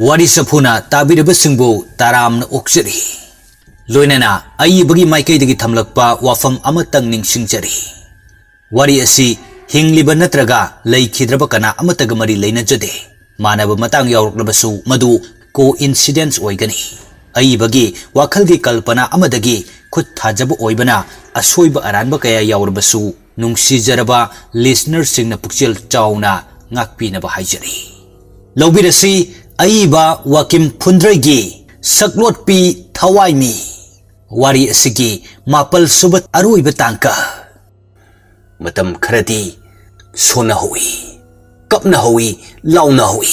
Wari Sapuna Tabirabasingbu Taram Oksari Loinana Ayibagi Maikaidagi Tamlakpa Wafam Amatang Ning Singchari Wari Asi Hingliba Natraga Laikhidrabakana Amatagamari Laina Jade Manaba Matang Yaurlabasu Madu Coincidence Oigani Ayibagi Wakalgi Kalpana Amadagi Kut Tajabu Oibana Asoiba Aranba Kaya Yaurbasu Nungsi Jaraba Listener Singna Pukchil Chauna Ngakpinaba Haijari Lobirasi Aiba Wakim Pundragi Saklot Pi Tawaimi Wari Asigi Mapal Subat Arui Batanka Matam Karati Sona Hui Kapna Hui Launa Hui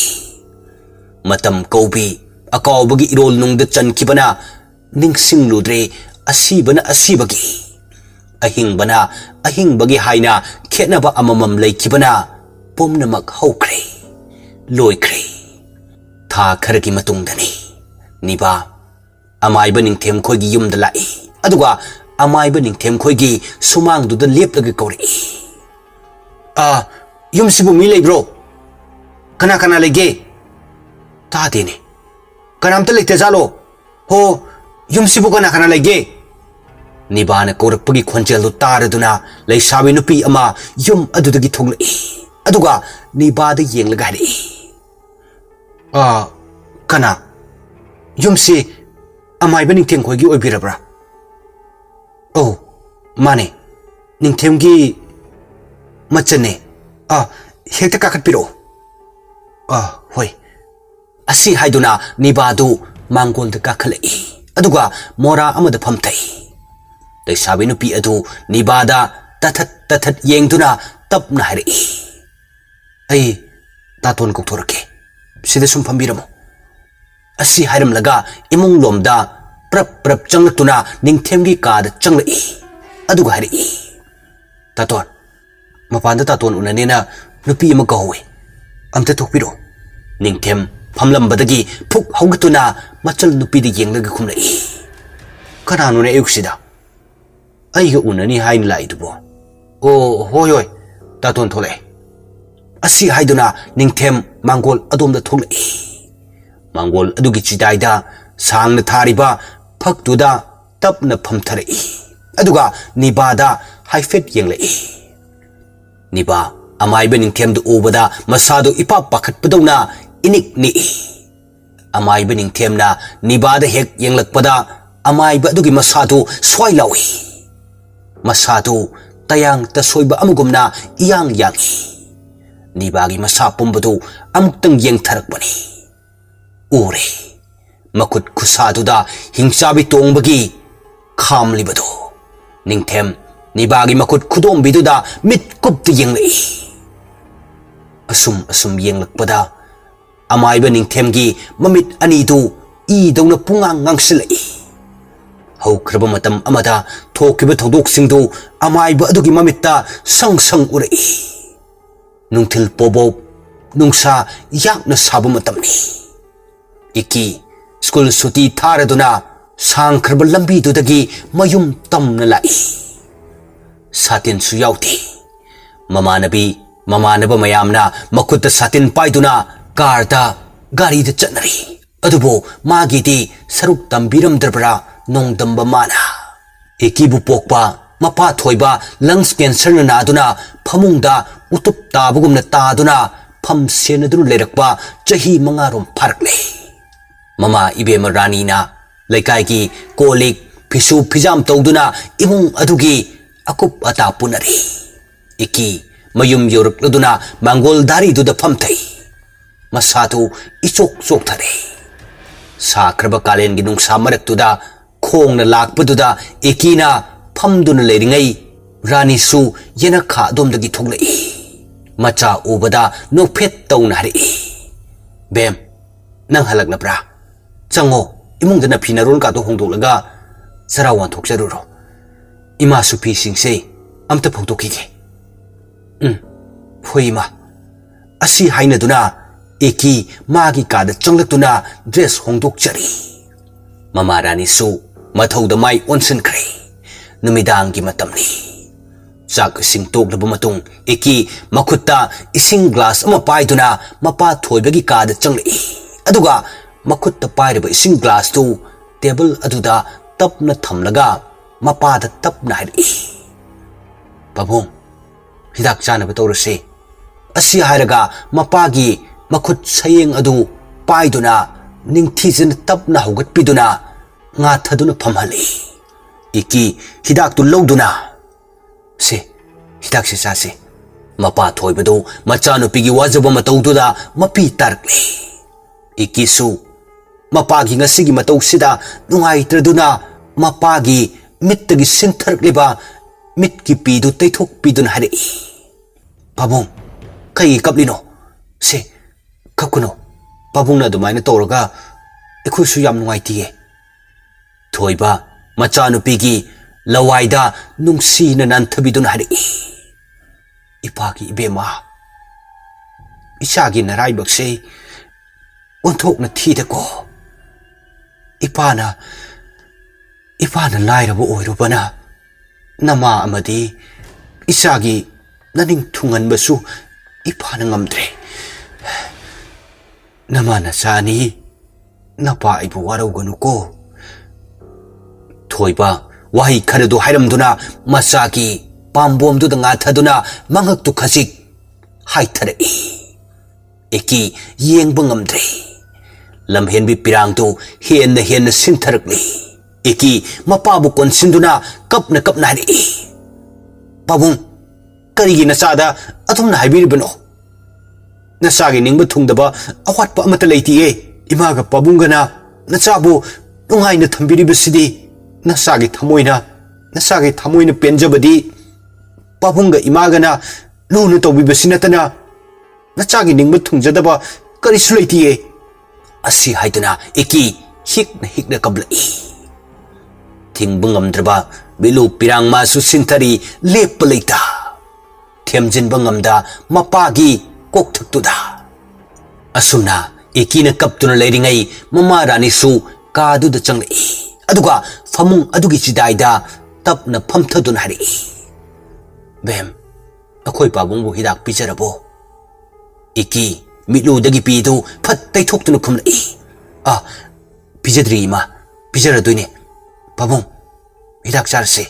Matam Kobi Akaw Bagi Irol Nung the Chan Kibana Ningsing Ludre Asibana Asibagi Ahing Bana Ahing Bagi Haina Ketnaba Amamam Lay Kibana Pomnamak Hokre Loikre Tha Karaki Matungdani Niba Amai Baning Tem Kogi Yum the Lai Aduga Amai Baning Tem Kogi Sumang do the Lip the Gori Yum Sibu Mile bro Kana Lege Tadini Kanam Tele Tezalo Ho Yum Sibu Kana Lege Nibana Korpagi Quanjelo Taraduna Lay Sabinupi Ama Yum Adudagi Tongli Aduga Niba the Yang Lagari Kana Yum Si Amai Baning Tem Kogi Obirabra Oh Mane Ning Temgi Machane Hekta Kakat Piro Hoi Asi Haiduna Nibadu Mangol the Kakale Aduga Mora Amada Pamtai They Sabinupi Adu Nibada Tatat Yengduna Tap Nahari Ay Taton Kotorake Sidasum Pambiramo Asi Hiram Laga Imung Lomda Prap Changatuna Ning Temgi Kad Changli Aduga Hari Taton Mapanda Taton Unanina Nupi Makawi Amta Tokpiro Ning Tem Pamlam Badagi Puk Hogatuna Machal Nupi the Yang Lagakumla Kananuna Euxida Aiga Unani Hain Laidubo Oh Hoyoi Taton Tole Asi Haiduna Ning Tem Mangol Adom the Tole Mangol Adugi Chidaida Sang the Tariba Paktuda Tapna Pamtare Aduga Nibada Haifet Yang Niba Amai Bening Tem the Obada Masado Ipa Pakat Padona Inik Ni Amai Bening Tem na Nibada Hek Yang Lakpada Amai Badugi Masado Swailawi Masado Tayang Tasoiba Amugumna Yang Yangi Nibagi Masa Pumbadu Amutang Yang Tarakbani Ure Makut Kusaduda Hingsabi Tongbagi Kham Libado Ning Tem Nibagi Makut Kudom Biduda Mit Kup the Yang Asum Yang Lakpada Amai Bening Temgi Mamit Anidu I Dona Pungang Ngangsilai Hau Krabamatam Amada Tokiba Todok Singdu Amai Badugi Mamita Sang Ure Nungtil Pobo Nungsa Yakna Sabamatamni Iki School Suti Taraduna Sang Krabalambi Dudagi Mayum Tamna Lai Satin Suyauti Mamanabi Mamanaba Mayamna Makuta Satin Paiduna Karda Gari the Chanari Adubo Magiti Saruk Tambiram Drabra Nong Damba Mana Ikibu Pokpa Mapa Toiba Lungs Cancer Naduna Pamungda Utup Tabugum Taduna Pam Senadun Lerakba Jahi Mangarum Parkle Mama Ibe Maranina Lekaiki Kolik Pisu Pijam Toduna Imung Adugi Akup Atapunari Iki Mayum York Laduna Mangol Dari to the Pamtai Masatu Isok Soktare Sakraba Kalen Ginung Samarak to the Kong na Lakpaduda Ikina Pamduna Ledingai Rani Su Yenaka Dom the Gitogla Macha Ubada no pet down Hari Bem Nang Halak Nabra Chango Imung the Napinarun Kato Hongdolaga Sarawan Tokseruro Ima Supi Sing say Amta Pokiki Puima Asi Hainaduna Eki Magi Kada Changatuna Dress Hongdok Chari Mama Rani Su Matau the Mai Onsen Kray Numidangi Matamni Sak Sing Tok the Bumatung Eki Makuta Ising Glass Amapaiduna Mapa Toybagi Kada Changli Aduga मखुत पाइरब इसिंग glass तू table अदुदा तपना थमलगा मपाद तपना हाइरई पाबुंग हिदाक चानब तौरसे असी हाइरगा मपागी मखुत सयेंग अदु पाइदुना निंगथीजन तपना हौगतपिदुना nga thaduna phamhali iki hidak tu loduna se hidak se sa se mapa thoibadu machanu pigi wajaba mataududa mapi tarkle iki su mapa gi ngasigi matau sida nungai traduna mapa gi mittagi sintharkliba mit ki pidu teithok pidun hari pabung kai kaplino se kakuno pabung na dumaina toraga ekhu su yam nungai tiye thoiba machanu pigi lawaida nungsi na nantabidun hari ipagi ibema isagi narai bakse onthok na thida ko ipana lairabo oirubana nama amadi isagi naning thungan basu ipana ngamdre nama na sani napa ibu warau ko thoiba wahi kharadu hairamduna masaki pambom du nga thaduna mangak tu khasik haithare eki yengba ngamdre lamhen bi pirang tu hen na sintharakli eki mapabu konsinduna kapna ri pabung karigi nasada athumna haibiribano nasagi ningba thungdaba awatpa amata leitiye imaga pabungana nachabu nungaina thambiribasidi nasagi thamoina penjabadi pabunga imagana lunu tobibasinatana nachagi ningba thungjadaba karisu leitiye asi haiduna eki hikna kablai thingbungamdraba bilu pirang masu sintari lepaleita themjinbangamda mapagi kokthaktuda asumna ekina kaptuna leiringai mama rani su kadu da changlai aduga famung adugi chidaida tapna phamthadun hari bem akhoi pabungbu hidak pijarabo iki milu dagi pidu phat taithoktuna khumlai pijadri ma pijaraduine pabung hidak charse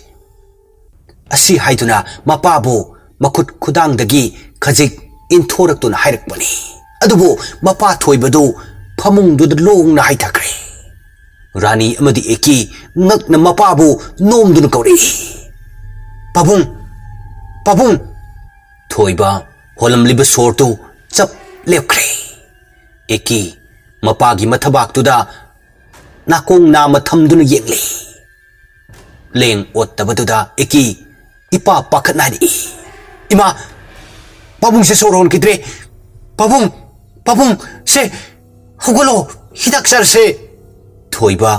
asi haiduna mapabu makut khudang dagi khajik inthoraktuna hairakbani adubu mapa thoibadu famung du long na haithakre Rani amadi eki ngak na mapabu nom dun kauri pabung thoiba holam liba sortu chap lepkre eki mapagi mathabak tuda nakong na matham dun yekli leng ottabaduda eki ipa pakhat nari ima pabung se soron kidre pabung se hugolo hidak sar se thoiba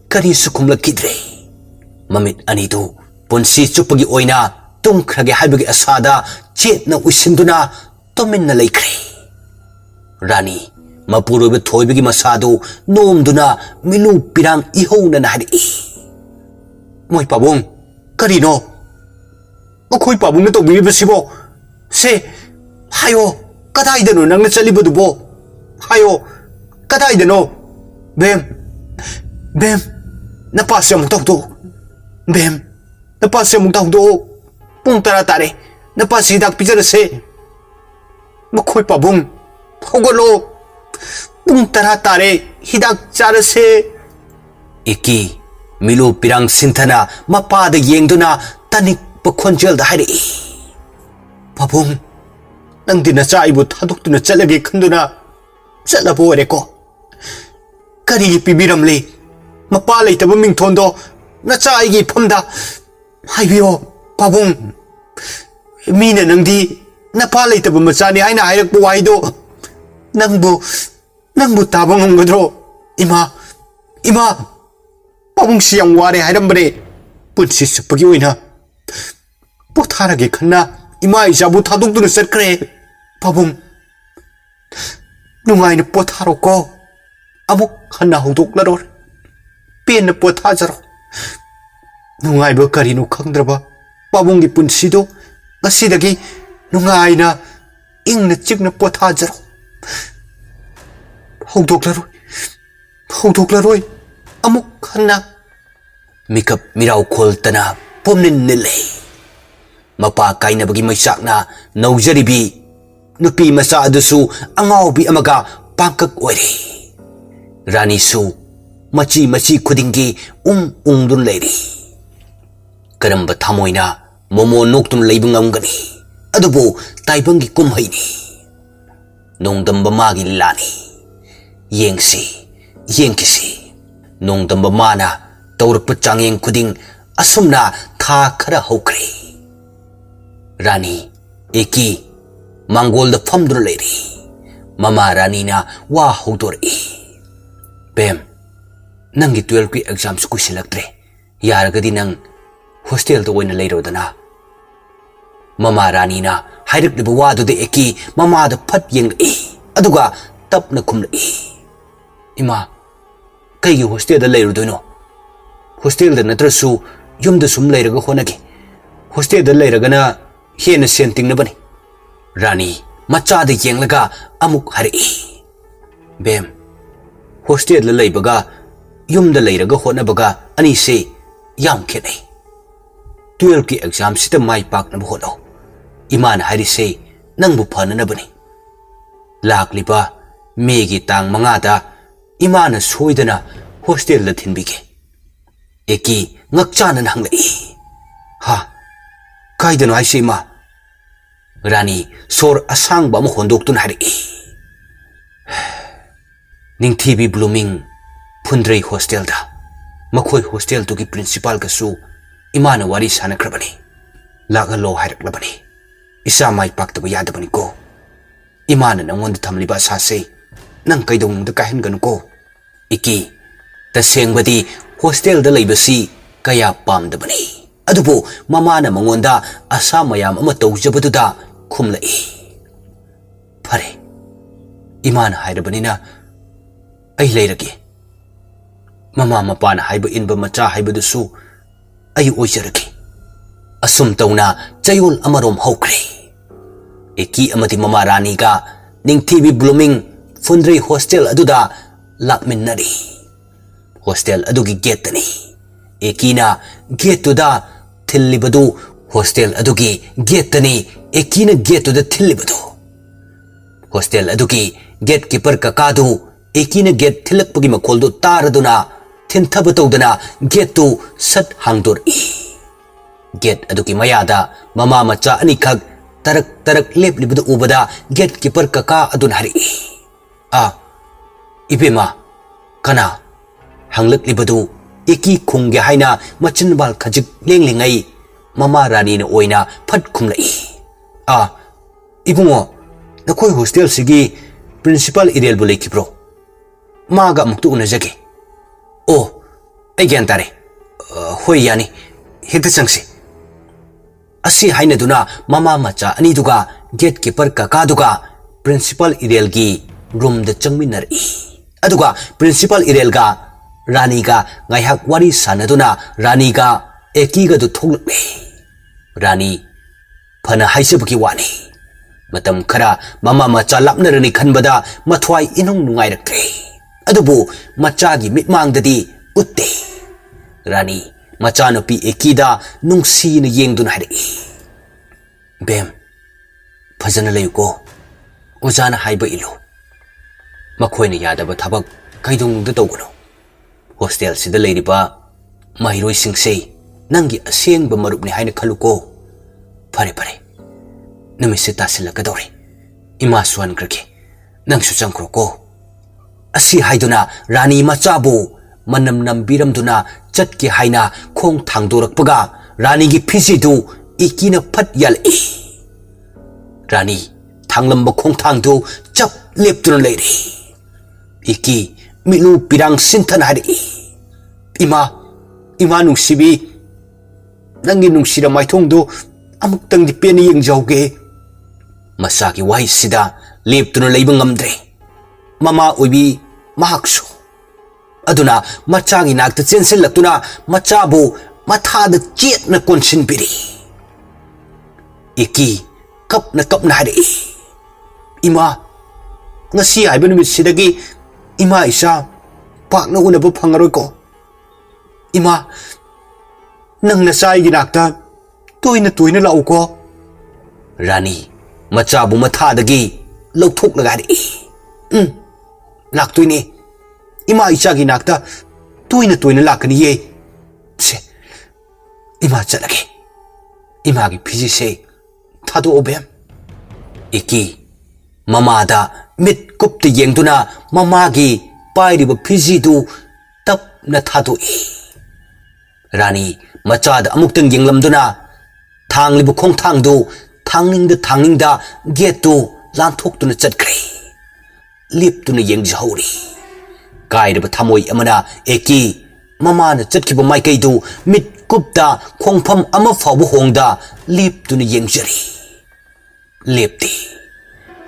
kari sukumla kidre mamit anidu punsi chupagi oina tungkhrage haibagi asada chetna uisinduna tominna leikre rani mapurobe thoibagi masadu nomduna milu pirang ihona nari moi pabung karino okhoi pabung na tobi basibo se hayo kadaidano nangna chalibadubo hayo kadaidano bem napasya mong tawdo bem napasya mong tawdo pung tara tare napasidak pijarase makhoi pabung hogolo pung tara tare hidak charase iki milu pirang sinthana mapada yengduna tanik pakhonjel da hari pabung nang dinacha ibu thaduktuna chalage khanduna chalabo reko kari pibiramle mapa leitaba mingthondo nacha aigi phamda haibiyo pabung mina nangdi napa leitaba machani haina hairakpa waido nangbu taba ngamgadro ima pabung siyang ware hairambare punsi supagi oina potharage khanna ima ijabu thadukduna chatkre pabung nungaina potharo ko amuk khanna hudoklaror pen pothajaro nungai ba karino khangdraba pabungi punsido ngasidagi nungaina ingna chikna pothajaro hudoklaror ꯍꯧꯗꯣꯛꯂꯔꯣꯏ ꯑꯃꯨꯛ ꯍꯟꯅ ꯃꯤꯀꯞ ꯃꯤꯔꯥꯎ ꯈꯣꯜꯇꯅ ꯄꯣꯝꯅꯤꯟ ꯅꯤꯜꯂꯦ ꯃꯄꯥ ꯀꯥꯏꯅꯕꯒꯤ ꯃꯩꯆꯥꯛꯅ ꯅꯧꯖꯔꯤꯕꯤ ꯅꯨꯄꯤ ꯃꯆꯥ ꯑꯗꯨꯁꯨ ꯑꯉꯥꯎꯕꯤ ꯑꯃꯒ ꯄꯥꯡꯀꯛ ꯑꯣꯏꯔꯦ ꯔꯥꯅꯤꯁꯨ ꯃꯆꯤ ꯃꯆꯤ ꯈꯨꯗꯤꯡꯒꯤ ꯎꯡꯗꯨꯅ ꯂꯩꯔꯤ ꯀꯔꯝꯕ ꯊꯃꯣꯏꯅ ꯃꯣꯃꯣ ꯅꯣꯛꯇꯨꯅ ꯂꯩꯕ ꯉꯝꯒꯅꯤ ꯑꯗꯨꯕꯨ ꯇꯥꯏꯕꯪꯒꯤ ꯀꯨꯝꯍꯩꯅꯤ ꯅꯣꯡꯗꯝꯕ ꯃꯥꯒꯤ ꯂꯤꯂꯥꯅꯤ ꯌꯦꯡꯈꯤꯁꯤ ꯅꯣꯡꯗꯝꯕ ꯃꯥꯅ ꯇꯧꯔꯛꯄ ꯆꯥꯡꯌꯦꯡ ꯈꯨꯗꯤꯡ ꯑꯁꯨꯝꯅ ꯊꯥ ꯈꯔ ꯍꯧꯈ꯭ꯔꯦ ꯔꯥꯅꯤ ꯑꯦꯀꯤ ꯃꯥꯡꯒꯣꯜꯗ ꯐꯝꯗꯨꯅ ꯂꯩꯔꯤ ꯃꯃꯥ ꯔꯥꯅꯤꯅ ꯋꯥ ꯍꯧꯗꯣꯔꯛꯏ ꯕꯦꯝ ꯅꯪꯒꯤ 12ꯀꯤ ꯑꯦꯛꯖꯥꯝꯁꯨ ꯀꯨꯏꯁꯤꯜꯂꯛꯇ꯭ꯔꯦ ꯌꯥꯔꯒꯗꯤ ꯅꯪ ꯍꯣꯁꯇꯦꯜꯗ ꯑꯣꯏꯅ ꯂꯩꯔꯣꯗꯅ ꯃꯃꯥ ꯔꯥꯅꯤꯅ ꯍꯥꯏꯔꯛꯂꯤꯕ ꯋꯥꯗꯨꯗ ꯑꯦꯀꯤ ꯃꯃꯥꯗ ꯐꯠ ꯌꯦꯡꯂꯛꯏ ꯑꯗꯨꯒ ꯇꯞꯅ ꯈꯨꯝꯂꯛꯏ ꯏꯃꯥ ꯀꯩꯒꯤ ꯍꯣꯁꯇꯦꯜꯗ ꯂꯩꯔꯨꯗꯣꯏꯅꯣ ꯍꯣꯁꯇꯦꯜꯗ ꯅꯠꯇ꯭ꯔꯁꯨ ꯌꯨꯝꯗ ꯁꯨꯝ ꯂꯩꯔꯒ ꯍꯣꯠꯅꯒꯦ ꯍꯣꯁꯇꯦꯜꯗ ꯂꯩꯔꯒꯅ ꯍꯦꯟꯅ ꯁꯦꯟ ꯇꯤꯡꯅꯕꯅꯤ ꯔꯥꯅꯤ ꯃꯆꯥꯗ ꯌꯦꯡꯂꯒ ꯑꯃꯨꯛ ꯍꯥꯏꯔꯛꯏ ꯕꯦꯝ ꯍꯣꯁꯇꯦꯜꯗ ꯂꯩꯕꯒ ꯌꯨꯝꯗ ꯂꯩꯔꯒ ꯍꯣꯠꯅꯕꯒ ꯑꯅꯤꯁꯦ ꯌꯥꯝ ꯈꯦꯠꯅꯩ 12ꯀꯤ ꯑꯦꯛꯖꯥꯝꯁꯤꯗ ꯃꯥꯏ ꯄꯥꯛꯅꯕ ꯍꯣꯠꯅꯧ ꯏꯃꯥꯅ ꯍꯥꯏꯔꯤꯁꯦ ꯅꯪꯕꯨ ꯐꯅꯅꯕꯅꯤ ꯂꯥꯛꯂꯤꯕ ꯃꯦꯒꯤ ꯇꯥꯡ 5ꯗ ꯏꯃꯥꯅ ꯁꯣꯏꯗꯅ ꯍꯣꯁꯇꯦꯜꯗ ꯊꯤꯟꯕꯤꯒꯦ ꯑꯦꯀꯤ ꯉꯛꯆꯥꯅꯅ ꯍꯪꯂꯛꯏ ꯍꯥ ꯀꯥꯏꯗꯅꯣ ꯍꯥꯏꯁꯦ ꯏꯃꯥ ꯔꯥꯅꯤ ꯁꯣꯔ ꯑꯁꯥꯡꯕ ꯑꯃ ꯍꯣꯟꯗꯣꯛꯇꯨꯅ ꯍꯥꯏꯔꯛꯏ ꯅꯤꯡꯊꯤꯕꯤ ꯕ꯭ꯂꯨꯃꯤꯡ ꯐꯨꯟꯗ꯭ꯔꯩ ꯍꯣꯁꯇꯦꯜꯗ ꯃꯈꯣꯏ ꯍꯣꯁꯇꯦꯜꯗꯨꯒꯤ ꯄ꯭ꯔꯤꯟꯁꯤꯄꯥꯜꯒꯁꯨ ꯏꯃꯥꯅ ꯋꯥꯔꯤ ꯁꯥꯟꯅꯈ꯭ꯔꯕꯅꯤ ꯂꯥꯛꯍꯜꯂꯣ ꯍꯥꯏꯔꯛꯂꯕꯅꯤ ꯏꯆꯥ ꯃꯥꯏ ꯄꯥꯛꯇꯕ ꯌꯥꯗꯕꯅꯤꯀꯣ ꯏꯃꯥꯅ ꯅꯪꯉꯣꯟꯗ ꯊꯝꯂꯤꯕ ꯑꯁꯥꯁꯦ ꯅꯪ ꯀꯩꯗꯧꯅꯨꯡꯗ ꯀꯥꯏꯍꯟꯒꯅꯨꯀꯣ ꯏꯀꯤ ꯇꯁꯦꯡꯕꯗꯤ ꯍꯣꯁꯇꯦꯜꯗ ꯂꯩꯕꯁꯤ ꯀꯌꯥ ꯄꯥꯝꯗꯕꯅꯤ ꯑꯗꯨꯕꯨ ꯃꯃꯥꯅ ꯃꯉꯣꯟꯗ ꯑꯁꯥ ꯃꯌꯥꯝ ꯑꯃ ꯇꯧꯖꯕꯗꯨꯗ ꯈꯨꯝꯂꯛꯏ ꯐꯔꯦ ꯏꯃꯥꯅ ꯍꯥꯏꯔꯕꯅꯤꯅ ꯑꯩ ꯂꯩꯔꯒꯦ ꯃꯃꯥ ꯃꯄꯥꯅ ꯍꯥꯏꯕ ꯏꯟꯕ ꯃꯆꯥ ꯍꯥꯏꯕꯗꯨꯁꯨ ꯑꯩ ꯑꯣꯏꯖꯔꯒꯦ ꯑꯁꯨꯝ ꯇꯧꯅ ꯆꯌꯣꯜ ꯑꯃꯔꯣꯝ ꯍꯧꯈ꯭ꯔꯦ ꯑꯦꯀꯤ ꯑꯃꯗꯤ ꯃꯃꯥ ꯔꯥꯅꯤꯒ ꯅꯤꯡꯊꯤꯕꯤ ꯕ꯭ꯂꯨꯃꯤꯡ ꯐꯨꯟꯗ꯭ꯔꯩ ꯍꯣꯁꯇꯦꯜ ꯑꯗꯨꯗ ꯂꯥꯛꯃꯤꯟꯅꯔꯤ ꯍꯣꯁꯇꯦꯜ ꯑꯗꯨꯒꯤ ꯒꯦꯠꯇꯅꯤ ꯑꯦꯀꯤꯅ ꯒꯦꯠꯇꯨꯗ ꯊꯤꯜꯂꯤꯕꯗꯨ ꯍꯣꯁꯇꯦꯜ ꯑꯗꯨꯒꯤ ꯒꯦꯠꯇꯅꯤ ꯑꯦꯀꯤꯅ ꯒꯦꯠꯇꯨꯗ ꯊꯤꯜꯂꯤꯕꯗꯨ ꯍꯣꯁꯇꯦꯜ ꯑꯗꯨꯒꯤ ꯒꯦꯠ ꯀꯤꯄꯔ ꯀꯀꯥꯗꯨ ꯑꯦꯀꯤꯅ ꯒꯦꯠ ꯊꯤꯜꯂꯛꯄꯒꯤ ꯃꯈꯣꯜꯗꯨ ꯇꯥꯔꯗꯨꯅ ꯊꯤꯟꯊꯕ ꯇꯧꯗꯅ ꯒꯦꯠꯇꯨ ꯁꯠ ꯍꯥꯡꯗꯣꯔꯛꯏ ꯒꯦꯠ ꯑꯗꯨꯒꯤ ꯃꯌꯥꯗ ꯃꯃꯥ ꯃꯆꯥ ꯑꯅꯤꯈꯛ ꯇꯔꯛ ꯇꯔꯛ ꯂꯦꯞꯂꯤꯕꯗꯨ ꯎꯕꯗ ꯒꯦꯠ ꯀꯤꯄꯔ ꯀꯀꯥ ꯑꯗꯨꯅ ꯍꯥꯏꯔꯛꯏ इबेमा कना हंगलक्लिबदु एकी खुंगे हाइना मचिनबाल खजिक लेंगलिंगै ममा रानी न ओइना फट खुमलई इबुंगो नखोय हॉस्टल सिगी प्रिंसिपल इरेल बु लेखिब्रो मागा मुक्तु उनजगे ओ आई ग्यान तारे होय यानी हेक्ता चंगसे असी हाइनदुना ममा मचा अनीदुगा गेट कीपर काकादुगा प्रिंसिपल इरेल की रूम द चंगमिनरई अदुगा प्रिंसिपल इरेल गा रानी का गायहक वारी सानदुना रानी का एकीगा दु थोलक्ले रानी फना हाइसबकी वानी मतम खरा ममा मचा लापनरनी खनबदा मथवाई इनुंग नुंगाइरक्त्रे अदुबु मचागी मिटमांगददी उत्ते रानी मचानुपी एकीदा नुंगसीन येंगदुन हाइरई बेम फजन लयुको ओजाना हाइब इलो मखोयना यादबा थबक कैदुंगद तौगनो हॉस्टेल सिदा लेरिबा माहिरोय सिंगसे नंगी असेंगबा मरुपने हाइना खलुको फरे फरे नमिसे तासिलकदौरे इमा सुवन करके नंगसु चंख्रोको असी हाइदुना रानी मचाबु मनम नंबिरमदुना चटके हाइना खोंग थांगदोरकपगा रानी की फिजिदु इकीना फट यालई रानी थांगलंबा खोंग थांगदु चप लेपतुना लेरी इकी मिलु पिरांग सिंथन हारी इमा इमा नुंसिबी नंगी नुंसिरा माइथोंदु अमुक्तंगदि पेनी यंगजाउगे मसागी वाई सिदा लेपतुना लेबा ngamdre ममा ओइबी महाक्सु अदुना मचागी नाकता चेंसिलक्तुना मचाबु मथाद चेतना कोनसिनबिरी इकी कपना हारी इमा ngasi haiba numit sidagi ima isa pakna unaba phangaroi ko ima nang na sai gi nakta toina lau ko Rani macha bu matha dagi lauthok laga ri laktoi ni ima icha gi nakta toina lakani ye se ima chalage ima gi phiji se thado obem iki mama da mit kup te yengduna mama gi pairi ba phiji du tap na thado Rani macha da amuktang yenglamduna thangli bu khong thang du thangning da get tu lan thok tu na chatkre lip tu na yeng jhauri kai da thamoi amana eki mama na chatki ba mai kai du mit kupta khongpham ama fabu hongda lip tu na yeng jari lepti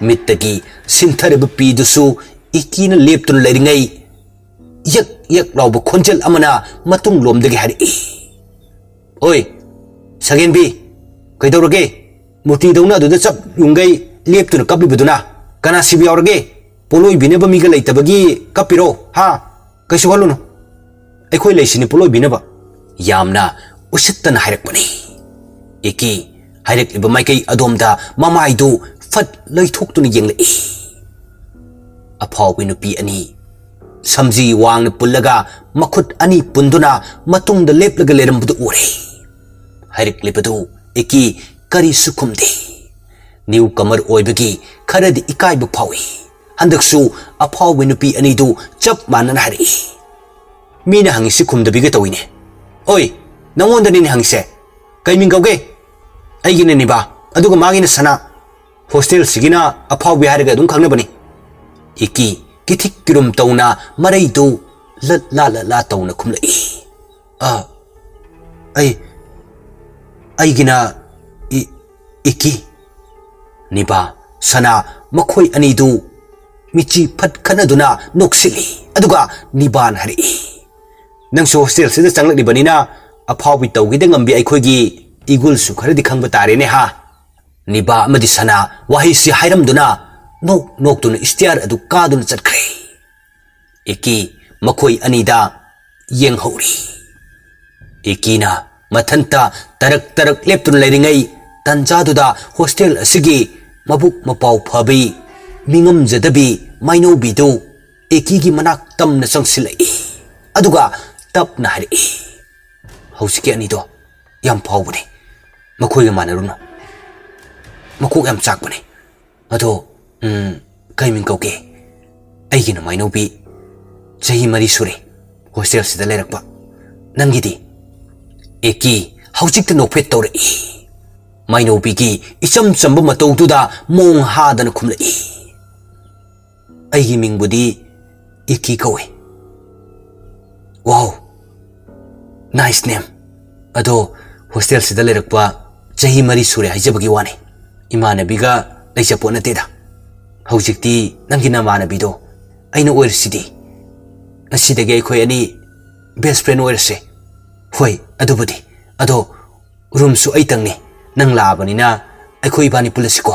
mittagi sinthare ba pi du su eki na lip tu na leringai yak raw ba khonjal amana matung lom dagi hari oi sagen bi kai dorage muti dawna du da chap yungai lep tu na kapi buduna kana sibi aurage poloi bineba miga leitabagi kapiro ha kaisu haluno aikhoi leisini poloi bineba yamna usittana hairakpani eki hairak iba maikai adomda mamai du fat leithok tu ni yenglei aphau binu pi ani samji wang pullaga makhut ani punduna matungda leplaga lerambudu ure hairak lepadu eki kari sukumde new comer oibagi kharadi ikai bu phawi handaksu aphau binu pi ani du chap manan hari mina hangi sikum da biga tawine oi nangonda ni hangise kai min gauge aigine ni ba aduga magina sana hostel sigina aphau bi hariga dum khangna bani iki kithik kirum tawna marai du la tawna khumlai aigina iki niba sana makhoi ani du michi phat khana duna noksili aduga niban hari nangso hostel sida changlak ni banina aphau bi tawgi de ngambi ai khoigi igul su khara di khangba tare ne ha niba amadi sana wahi si hairam duna nok tuna istiar adu ka duna chatkre eki makhoi ani da yeng hori ekina mathanta tarak lep tun leiringai tanja duda hostel asigi mabuk mapau phabi mingam jadabi maino bidu eki gi manak tam na sangsilai aduga tap na hari hausiki ani do yam phau bani makhoi ga manaruno makuk yam chak bani ado kai min kauke aigi na maino bi jahi mari sure hostel sida lerakpa nangidi eki hausik ta nokphet tawre maino bigi icham chamba matau tuda mong ha dana khumlai aigi mingbudi eki kawe wow nice name ado hostel sida lerakpa jahi mari sure haijabagi wane imana biga laisa pona teda haujikti nangina mana bido aina oirsidi asidage khoi ani best friend oirse hoi adubudi ado room su ai tangni nang labani na aikhoi bani pulasiko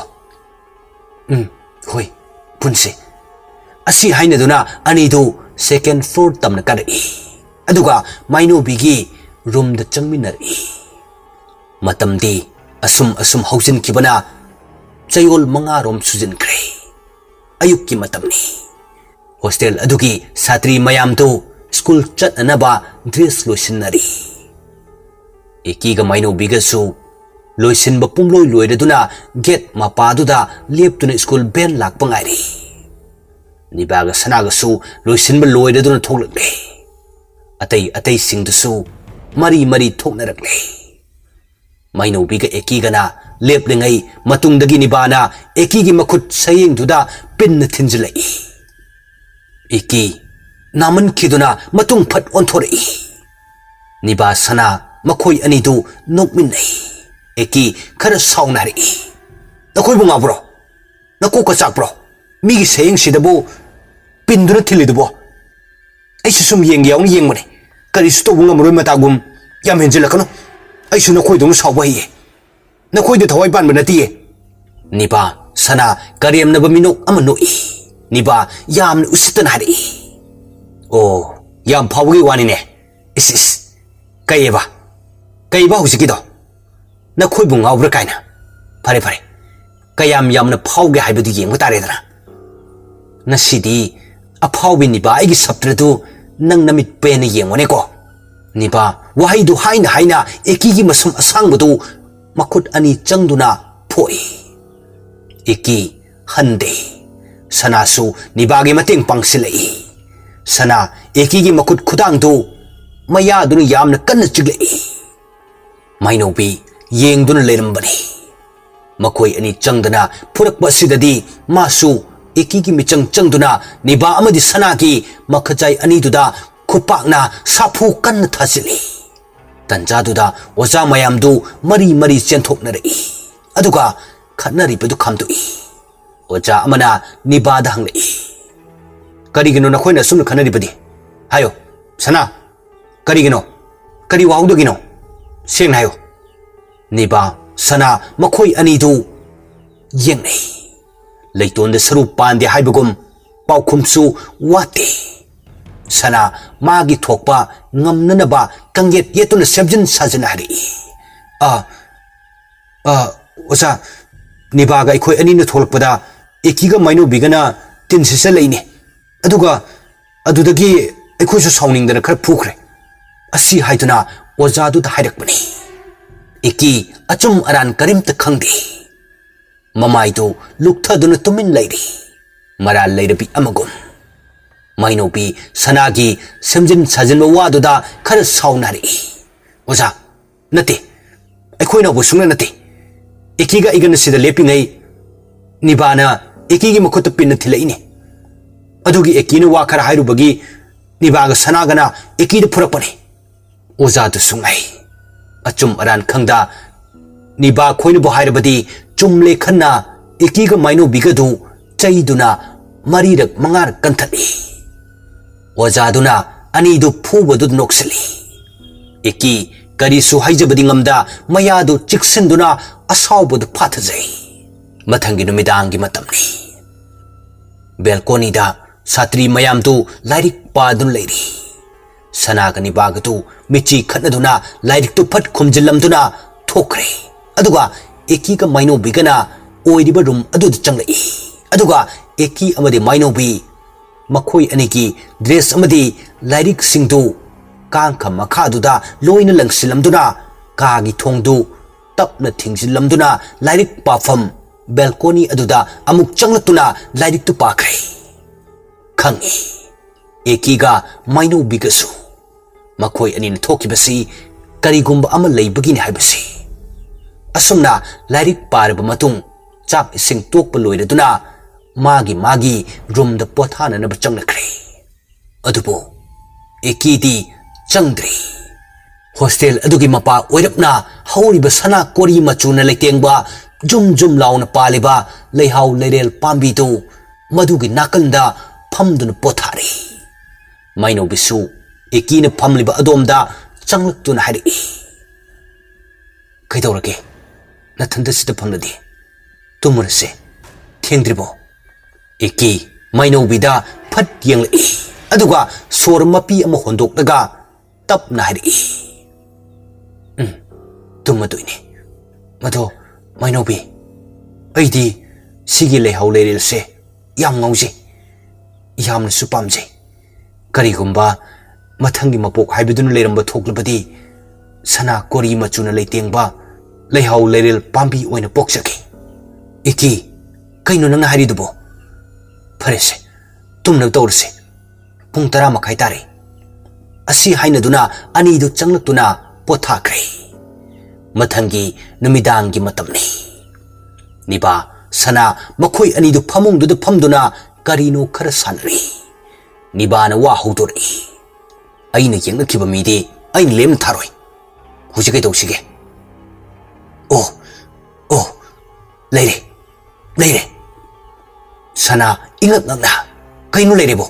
hoi punse asi haina duna ani do second floor tamna kar aduga maino bigi room da changminar matamdi asum haujin kibana chayol manga rom sujin kre ayuk ki matamni hostel adugi satri mayam to school chat anaba dress loisinari eki ga maino bigasu loisin ba pumloi loireduna get mapaduda leptuna school ben lak pangairi nibaga sanaga su loisin ba loireduna thoklakle atai singdusu mari thoknarakle maino biga eki gana leplengai matungdagi nibana eki gi makhut sayeng duda pin na thinjlai eki naman khiduna matung phat onthorei niba sana makhoi ani du nokminai eki khara saunari nakoi bunga bro nako ka chak bro mi gi sayeng sidabu pinduna thilidubo ai sum yeng yaw ni yeng mane kari sto bunga mroi matagum yam henjilakano ai su nakoi dum sawba hi nakoi de thawai ban banati niba sana kariyam na bamino amano niba yam usitana hari oh yam phawgi wani ne is kayeba husiki do na khoi bung awra kaina phare phare kayam yamna phawge haibadu yeng tare dana na sidi a phawbi ni ba igi saptra du nang namit pe na yeng ne ko ni ba wahai du haina eki gi masum asang bu makut ani changduna phoi eki hande sana su ni ba gi mateng pangsilai sana eki gi makut khudang du maya du yamna kan chiglai maino bi yeng du leram bani makoi ani changdana purak basidadi masu eki gi michang changduna ni ba amadi sana gi makhachai ani du da khupakna sapu kan thasili tanja du da oza mayam du mari chenthok na rei aduga khatnari bedu khamdu I oja amana ni ba da hanglei karigino na khoina sum khanari badi hayo sana karigino kari waudo gino seng hayo ni ba sana makhoi ani du yeng nei leiton de saru pande haibagum paukhumsu wate sana magi thokpa ngamnana ba kanget yetuna sebjin sajana hari osa niba ga ikhoi ani na tholpada ekiga maino bigana tin sisa leine aduga adudagi ikhoi su sawning dana khar phukre asi haiduna oza du da hairak bani eki achum aran karim ta khangdi mamai do luktha duna tumin leiri mara leirabi amagum maino bi sanagi semjin sajin wa du da khar sawnari oza nate ikhoi na busung nate ekiga igana sida lepingai nibana ekigi makut pin thilaini adugi ekina wa khara hairubagi nibaga sanagana ekida phurakpani oza du sungai achum aran khangda niba khoinu bo hairabadi chumle khanna ekiga maino bigadu chaiduna marirak mangar kanthani oza duna ani du phubadu noksali eki kari su haijabadi ngamda mayadu chiksinduna asawbud phathajai mathangi numidangi matamni balcony da satri mayam tu lairik padun leiri sanagani bagatu michi khatnaduna lairik tu phat khumjilamduna thokre aduga eki ka maino bigana oiriba room adu changlai aduga eki amadi maino bi makhoi aniki dress amadi lairik singdu kangkha makha da loina langsilamduna kagi thongdu tapna thingsilamduna lairik pafam balcony aduda amuk changlatuna lairik tu pakre khangi ekiga maino bigasu makhoi ani na thokibasi karigumba ama leibagini haibasi asumna lairik parba matung chak ising tokpa loiraduna magi room da pothana na changnakre adubo ekidi changdri hostel adugi mapa oirapna hauriba sana kori machuna leitengba jum launa paliba leihau leirel pambi tu madugi nakanda phamduna pothari maino bisu ekina phamliba adomda changlaktuna hari kaidorake nathanda sida phamladi tumurase thengdribo eki maino bida phat yenglai aduga sor mapi ama hondok daga tap na hari tumaduine mado maino bi aidi sigi le haule rel se yam ngauji yam na supamje kari gumba mathangi mapok haibidun leramba thoklabadi sana kori machuna leitengba le haule rel pambi oina poksake eki kaino nang hari dubo farese tumna tawrse pung tara makai tare asi haina duna ani du changlaktuna pothakre mathangi numidangi matamni niba sana makhoi ani du phamung du phamduna karino khara sanri niba na wa hudori aina yengakhiba mide aina lem tharoi hujike tawsige oh leire sana ingak ngakna kaino leirebo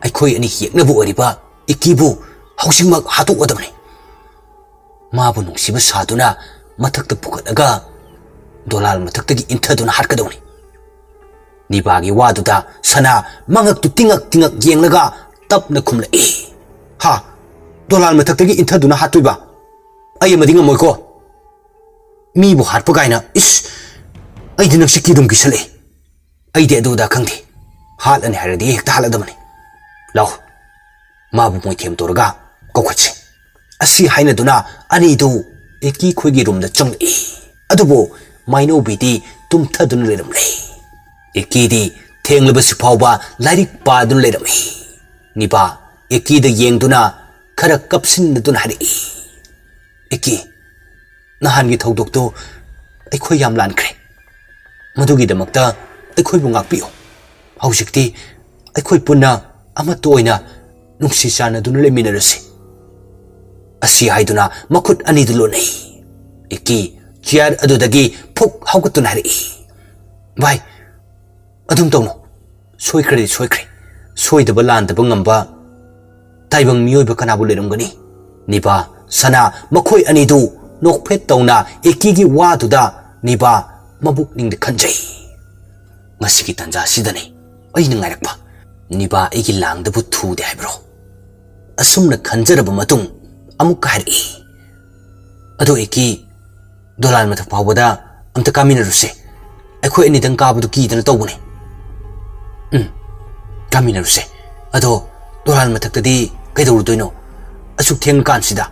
aikhoi ani yeknabu ariba ikibu hausingmak hatu odamni mabu nungsiba saduna mathakta pukataga dolal mathaktagi inthaduna harkadawni nibagi waduda sana mangak tu tingak yenglaga ꯇꯞꯅ ꯈꯨꯝꯂꯛꯏ ꯍꯥ ꯗꯣꯂꯥꯟ ꯃꯊꯛꯇꯒꯤ ꯏꯟꯊꯗꯨꯅ ꯍꯥꯠꯇꯣꯏꯕ ꯑꯩ ꯑꯃꯗꯤ ꯉꯝꯃꯣꯏꯀꯣ ꯃꯤꯕꯨ ꯍꯥꯠꯄ ꯀꯥꯏꯅ ꯏꯁ ꯑꯩꯗꯤ ꯅꯪꯁꯤ ꯀꯤꯗꯨꯝ ꯀꯤꯁꯜꯂꯛꯏ ꯑꯩꯗꯤ ꯑꯗꯨꯗ ꯈꯪꯗꯦ ꯍꯥꯠꯂꯅꯤ ꯍꯥꯏꯔꯗꯤ ꯍꯦꯛꯇ ꯍꯥꯠꯂꯗꯕꯅꯤ ꯂꯥꯎ ꯃꯥꯕꯨ ꯃꯣꯏꯊꯦꯝ ꯇꯧꯔꯒ ꯀꯧꯈꯠꯁꯤ ꯑꯁꯤ ꯍꯥꯏꯅꯗꯨꯅ ꯑꯅꯤꯗꯨ ꯑꯦꯀꯤ ꯈꯣꯏꯒꯤ ꯔꯨꯝꯗ ꯆꯪꯂꯛꯏ ꯑꯗꯨꯕꯨ ꯃꯥꯏꯅꯧꯕꯤꯗꯤ ꯇꯨꯝꯊꯗꯨꯅ ꯂꯩꯔꯝꯂꯦ ꯑꯦꯀꯤꯗꯤ ꯊꯦꯡꯂꯕꯁꯤ ꯐꯥꯎꯕ ꯂꯥꯏꯔꯤꯛ ꯄꯥꯗꯨꯅ ꯂꯩꯔꯝꯃꯤ ꯅꯤꯄꯥ ꯑꯦꯀꯤꯗ ꯌꯦꯡꯗꯨꯅ ꯈꯔ ꯀꯞꯁꯤꯟꯅꯗꯨꯅ ꯍꯥꯏꯔꯛꯏ ꯑꯦꯀꯤ ꯅꯍꯥꯟꯒꯤ ꯊꯧꯗꯣꯛꯇꯨ ꯑꯩꯈꯣꯏ ꯌꯥꯝ ꯂꯥꯟꯈ꯭ꯔꯦ ꯃꯗꯨꯒꯤꯗꯃꯛꯇ ꯑꯩꯈꯣꯏꯕꯨ ꯉꯥꯛꯄꯤꯌꯨ ꯍꯧꯖꯤꯛꯇꯤ ꯑꯩꯈꯣꯏ ꯄꯨꯟꯅ ꯑꯃꯠꯇ ꯑꯣꯏꯅ ꯅꯨꯡꯁꯤ ꯆꯥꯟꯅꯗꯨꯅ ꯂꯩꯃꯤꯟꯅꯔꯁꯤ ꯑꯁꯤ ꯍꯥꯏꯗꯨꯅ ꯃꯈꯨꯠ ꯑꯅꯤꯗꯨ ꯂꯣꯟꯅꯩ ꯑꯦꯀꯤ ꯆꯤꯌꯥꯔ ꯑꯗꯨꯗꯒꯤ ꯐꯨꯛ ꯍꯧꯒꯠꯇꯨꯅ ꯍꯥꯏꯔꯛꯏ ꯚꯥꯏ ꯑꯗꯨꯝ ꯇꯧꯅꯣ ꯁꯣꯏꯈ꯭ꯔꯗꯤ ꯁꯣꯏꯈ꯭ꯔꯦ ꯁꯣꯏꯗꯕ ꯂꯥꯟꯗꯕ ꯉꯝꯕ ꯇꯥꯏꯕꯪ ꯃꯤꯑꯣꯏꯕ ꯀꯅꯥꯕꯨ ꯂꯩꯔꯝꯒꯅꯤ ꯅꯤꯄꯥ ꯁꯅꯥ ꯃꯈꯣꯏ ꯑꯅꯤꯗꯨ ꯅꯣꯛꯐꯦꯠ ꯇꯧꯅ ꯑꯦꯀꯤꯒꯤ ꯋꯥꯗꯨꯗ ꯅꯤꯄꯥ ꯃꯕꯨꯛꯅꯤꯡꯗ ꯈꯟꯖꯩ ꯉꯁꯤꯒꯤ ꯇꯥꯟꯖꯥꯁꯤꯗꯅꯤ ꯑꯩꯅ ꯉꯥꯏꯔꯛꯄ ꯅꯤꯄꯥ ꯑꯩꯒꯤ ꯂꯥꯡꯗꯕꯨ ꯊꯨꯗꯦ ꯍꯥꯏꯕ꯭ꯔꯣ ꯑꯁꯨꯝꯅ ꯈꯟꯖꯔꯕ ꯃꯇꯨꯡ ꯑꯃꯨꯛꯀ ꯍꯥꯏꯔꯛꯏ ꯑꯗꯣ ꯑꯦꯀꯤ ꯗꯣꯂꯥꯟ ꯃꯊꯛ ꯐꯥꯎꯕꯗ ꯑꯝꯇ ꯀꯥꯃꯤꯟꯅꯔꯨꯁꯦ ꯑꯩꯈꯣꯏ ꯑꯅꯤꯗꯪ ꯀꯥꯕꯗꯨ ꯀꯤꯗꯅ ꯇꯧꯕꯅꯤ ꯀꯥꯃꯤꯟꯅꯔꯨꯁꯦ ꯑꯗꯣ ꯗꯣꯂꯥꯟ ꯃꯊꯛꯇꯗꯤ ꯀꯩꯗꯧꯔꯨꯗꯣꯏꯅꯣ ꯑꯁꯨꯛ ꯊꯦꯡꯉꯀꯥꯟꯁꯤꯗ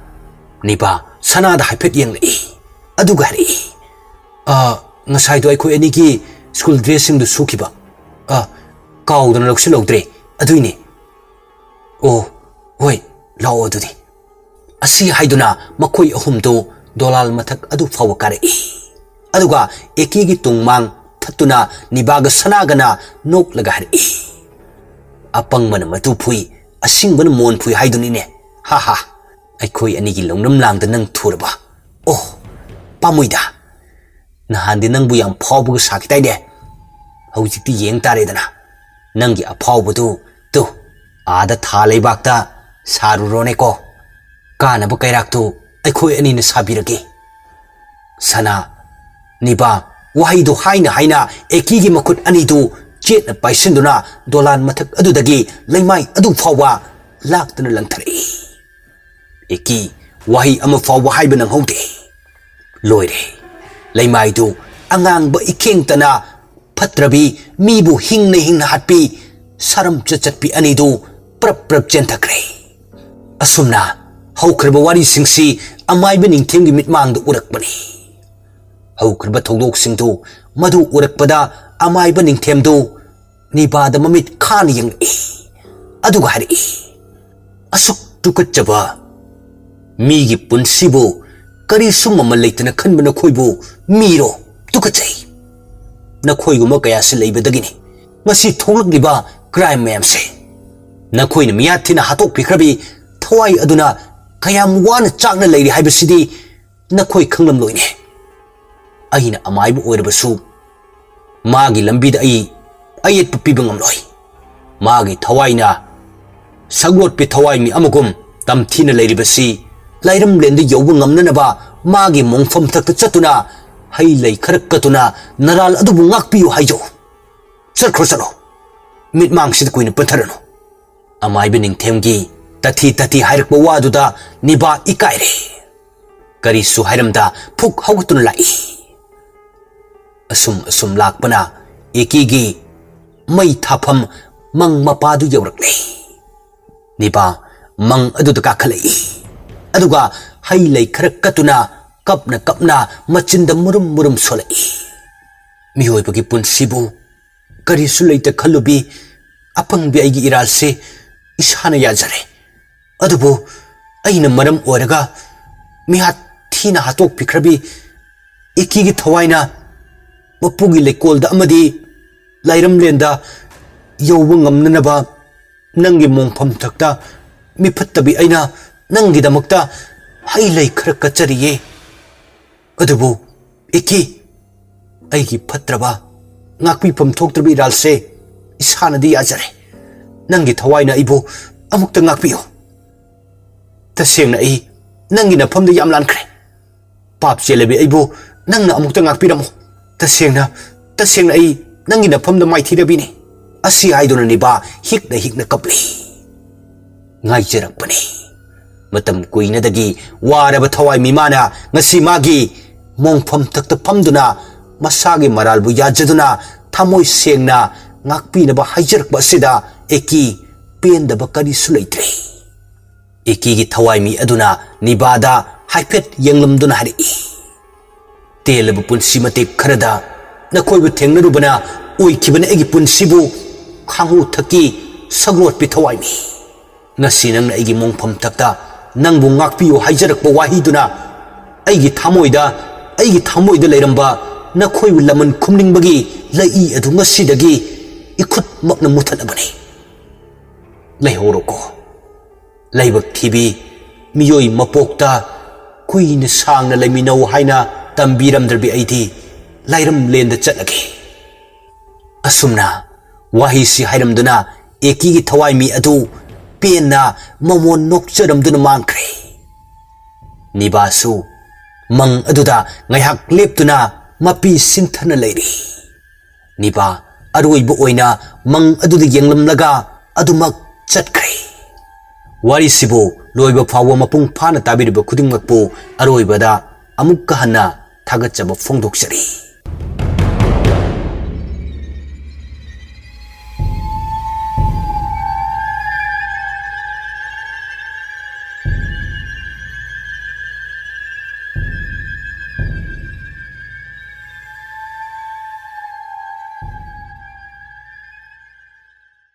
ꯅꯤꯄꯥ ꯁꯅꯥꯗ ꯍꯥꯏꯐꯦꯠ ꯌꯦꯡꯂꯛꯏ ꯑꯗꯨꯒ ꯍꯥꯏꯔꯛꯏ ꯉꯁꯥꯏꯗꯣ ꯑꯩꯈꯣꯏ ꯑꯅꯤꯒꯤ ꯁ꯭ꯀꯨꯜ ꯗ꯭ꯔꯦꯁꯁꯤꯡꯗꯨ ꯁꯨꯈꯤꯕ ꯀꯥꯎꯗꯅ ꯂꯧꯁꯤꯜꯍꯧꯗ꯭ꯔꯦ ꯑꯗꯨꯏꯅꯦ ꯑꯣ ꯍꯣꯏ ꯂꯥꯛꯑꯣ ꯑꯗꯨꯗꯤ ꯑꯁꯤ ꯍꯥꯏꯗꯨꯅ ꯃꯈꯣꯏ ꯑꯍꯨꯝꯗꯨ ꯗꯣꯂꯥꯜ ꯃꯊꯛ ꯑꯗꯨ ꯐꯥꯎꯕ ꯀꯥꯔꯛꯏ ꯑꯗꯨꯒ ꯑꯦꯀꯤꯒꯤ ꯇꯨꯡꯃꯥꯡ ꯊꯠꯇꯨꯅ ꯅꯤꯕꯥꯒ ꯁꯅꯥꯒꯅ ꯅꯣꯛꯂꯒ ꯍꯥꯏꯔꯛꯏ ꯑꯄꯪꯕꯅ ꯃꯇꯨ ꯐꯨꯏ ꯑꯁꯤꯡꯕꯅ ꯃꯣꯟ ꯐꯨꯏ ꯍꯥꯏꯗꯨꯅꯤꯅꯦ ꯍꯥ ꯍꯥ ꯑꯩꯈꯣꯏ ꯑꯅꯤꯒꯤ ꯂꯧꯅꯝ ꯂꯥꯡꯗ ꯅꯪ ꯊꯨꯔꯕ ꯑꯣ ꯄꯥꯝꯃꯨꯏꯗ ꯅꯍꯥꯟꯗꯤ ꯅꯪꯕꯨ ꯌꯥꯝ ꯐꯥꯎꯕꯒ ꯁꯥꯈꯤꯗꯥꯏꯅꯦ ꯍꯧꯖꯤꯛꯇꯤ ꯌꯦꯡ ꯇꯥꯔꯦꯗꯅ ꯅꯪꯒꯤ ꯑꯐꯥꯎꯕꯗꯨ ꯇꯨ आदा था लेबाक्ता सारुरोनेको कानबो कैराक्तु अखोय अनिना साबिरगे सना निबा वहाईदो हाइना हाइना एकीगी मखुट अनिदु चेतना पाइसिंदुना दोलान मथक अदुदगी लैमाई अदु फावा लाक्तना लंथरई एकी वहाई अमा फावा हाइबा नंगहौदे लोइरे लैमाईदु अंगांगबा इखेंगतना फत्रबी मीबु हिंगना हिंगना हाटपी सारम चचटपी अनिदु प्रप प्रप चेंथक्रे असुमना हौख्रबा वारी सिंगसी अमाइबा निंथेंगी मिटमांगदा उरकबनी हौख्रबा थौदोकसिंगदु मधु उरकपदा अमाइबा निंथेमदु निबादा ममित खान यंगई अदुगा हरि असुक तुकच्चबा मीगी पुनसिबु करी सुममा लेतना खनबना खोइबु मीरो तुकच्चै नखोइगुमा कयासे लेबदगिनी मसी थोलकलिबा क्राइम मैमसे नखोइन मियाथिना हातोक पिखरबी थवाई अदुना कयाम वाना चाकना लेरि हाइबसिदी नखोइ खंगलम लोइने अहिना अमाइबु ओइरबसु मागी लंबीदा अयेत पिबा ngamloi मागी थवाइना सगलोट पे थवाइ मी अमगुम तमथीना लेरिबसी लाइरम लेंद यौबा ngamnanaba मागी मोंगफम थक्ता चतुना हई लई खरकतुना नराल अदुबु ngakpiyu हाइजो चलखरो चलो मिटमांगसिद कुइन पथरनो अमाइबे निंथेमगी तथी तथी हाइरकबा वादुदा निबा इकाइरे करिसु हाइरमदा फुक हौगतुन लाई असुम असुम लाकपना एकीगी मई थाफम मंग मपादु यौरकले निबा मंग अदुदा काखलई अदुगा हई लई खरकतुना कपना कपना मचिंदा मुरुम मुरुम सोलई मिहोइबगी पुनसिबु करिसु लैते खलुबी अपंगबी आइगी इरालसे इसाना याजरे अदुबु अइना मरम ओरगा मिहा थीना हातोक पिखरबी एकीगी थवाइना मपुगी लेकोलदा अमदी लाइरमलेंदा यौबा ngamnanaba नंगी मोंगफम थक्ता मिफत्तबी अइना नंगी दमक्ता हई लई खरक चरिये अदुबु एकी अइगी फत्रबा ngakpifam thoktrabi ralse isanadi yajare nangi thawaina ibu amukta ngakpiyo tasengna ai nangi na famda yam lankre pap chelebi ibu nangna amukta ngakpiramo tasengna ai nangi na famda maithirabi ni asi haiduna ni ba hikna kapli ngaijarampani matam kuinadagi waraba thawai mimana ngasi magi mongpham takta phamduna masagi maralbu yajaduna thamoi sengna ngakpinaba haijarakba sida eki pendaba karisu leitre eki gi thawai mi aduna nibada haipet yenglamduna hari telab punsi mate kharada nakoibu thengnarubana oikibana egi punsibu khangu thaki sagrot pi thawai mi ngasi nang egi mongpham takta nangbu ngakpiyo haijarakba wahiduna aigi thamoida leiramba nakoibu laman khumningbagi lai adu ngasidagi ikhut makna muthalabani leihoroko laibak thibi miyoi mapokta kuina sangna leiminau haina tambiramdrabi aidi lairam lenda chatlagi asumna wahisi hairamduna eki gi thawai mi adu penna mamon nokcharamduna mangkre nibasu mang aduda ngaihak leptuna mapi sinthana leiri niba aroibu oina mang aduda yenglamlaga adumak chatkre wari sibu loiba fawa mapung phana tabiriba khudingmakpu aroibada amukka hanna thagatchaba phongdoksari